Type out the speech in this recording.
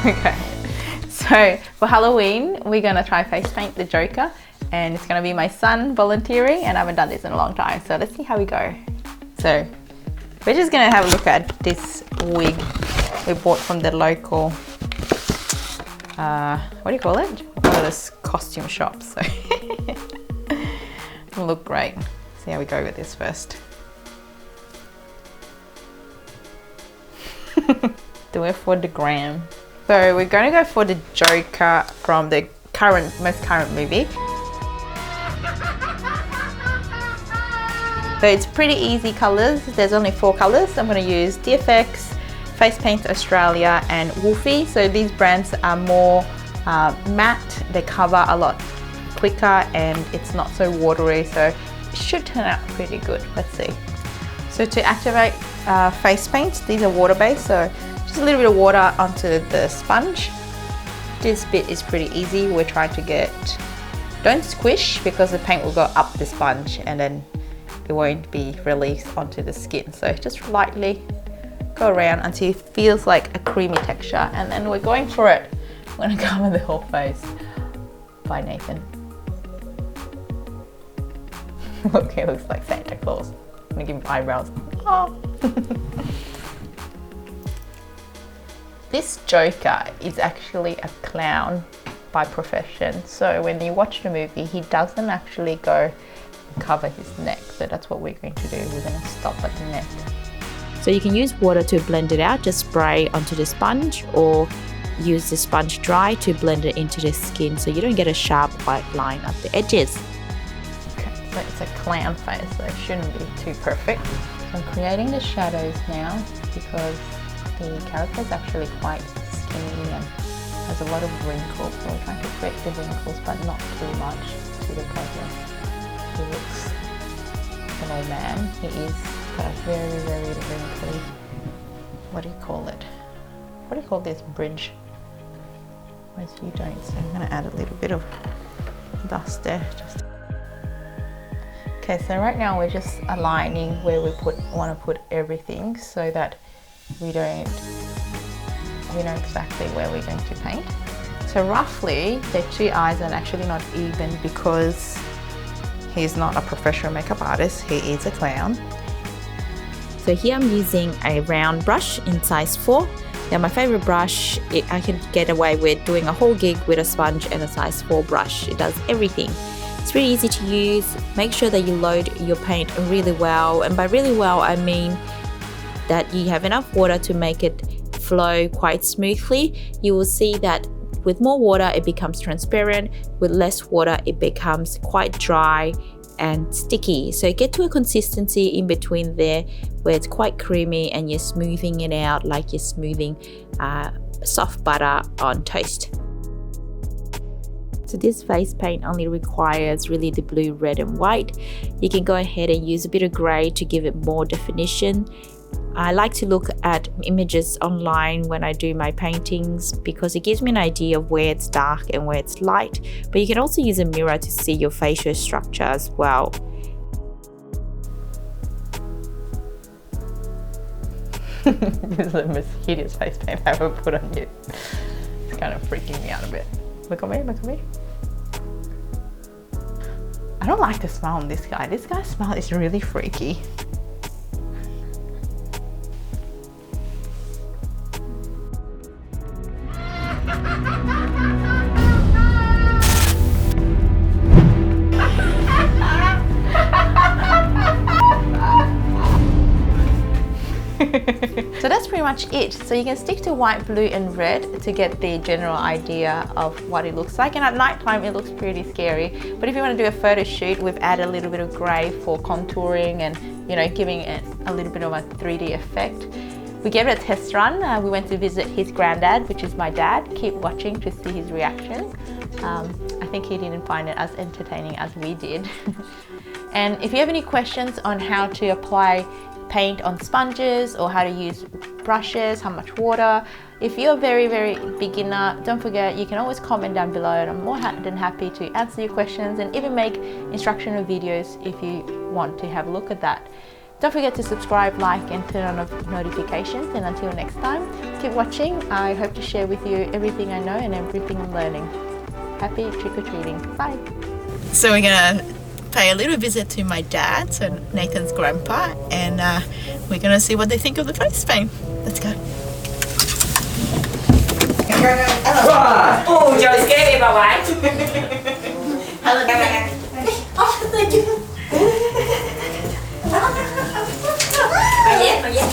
Okay, so for Halloween, we're gonna try face paint the Joker, and it's gonna be my son volunteering, and I haven't done this in a long time, so let's see how we go. So we're just gonna have a look at this wig we bought from the local, what do you call it? One of those costume shops. So it'll look great. See how we go with this first. Do it for the gram. So we're going to go for the Joker from the most current movie. So it's pretty easy colors. There's only 4 colors. I'm going to use DFX, Face Paint Australia and Wolfie. So these brands are more matte. They cover a lot quicker and it's not so watery. So it should turn out pretty good. Let's see. So to activate face paint, these are water-based. So just a little bit of water onto the sponge. This bit is pretty easy. We're trying to don't squish because the paint will go up the sponge and then it won't be released onto the skin. So just lightly go around until it feels like a creamy texture, and then we're going for it. I'm gonna cover the whole face. Bye, Nathan. Look, it looks like Santa Claus. I'm gonna give him eyebrows. Oh. This Joker is actually a clown by profession. So when you watch the movie, he doesn't actually go cover his neck. So that's what we're going to do. We're going to stop at the neck. So you can use water to blend it out, just spray onto the sponge, or use the sponge dry to blend it into the skin so you don't get a sharp white line at the edges. Okay, so it's a clown face, so it shouldn't be too perfect. So I'm creating the shadows now because the character is actually quite skinny and has a lot of wrinkles. So we're trying to create the wrinkles but not too much to the point where he looks like an old man. He is very, very wrinkly. What do you call it? What do you call this bridge? Whereas you don't, so I'm gonna add a little bit of dust there. Okay, so right now we're just aligning where we want to put everything so that we know exactly where we're going to paint. So roughly the 2 eyes are actually not even because he's not a professional makeup artist, he is a clown. So here I'm using a round brush in size 4. Now my favorite brush, I can get away with doing a whole gig with a sponge and a size 4 brush. It does everything. It's really easy to use. Make sure that you load your paint really well. And by really well, I mean that you have enough water to make it flow quite smoothly. You will see that with more water, it becomes transparent. With less water, it becomes quite dry and sticky. So get to a consistency in between there where it's quite creamy and you're smoothing it out like you're smoothing soft butter on toast. So this face paint only requires really the blue, red and white. You can go ahead and use a bit of grey to give it more definition. I like to look at images online when I do my paintings because it gives me an idea of where it's dark and where it's light, but you can also use a mirror to see your facial structure as well. This is the most hideous face paint I've ever put on you. It's kind of freaking me out a bit. Look at me, look at me. I don't like the smell on this guy. This guy's smell is really freaky. So that's pretty much it. So you can stick to white, blue and red to get the general idea of what it looks like, and at night time it looks pretty scary. But if you want to do a photo shoot, we've added a little bit of grey for contouring and, you know, giving it a little bit of a 3D effect. We gave it a test run. We went to visit his granddad, which is my dad. Keep watching to see his reaction. I think he didn't find it as entertaining as we did. And if you have any questions on how to apply paint on sponges or how to use brushes, how much water, if you're very beginner, don't forget you can always comment down below and I'm more than happy to answer your questions and even make instructional videos if you want to have a look at that. Don't forget to subscribe, like and turn on notifications, and until next time, keep watching. I hope to share with you everything I know and everything I'm learning. Happy trick-or-treating. Bye. So we're gonna pay a little visit to my dad, so Nathan's grandpa, and we're gonna see what they think of the face paint. Let's go. Oh, trời scared đi bà ngoại. Bà dép, bà dép.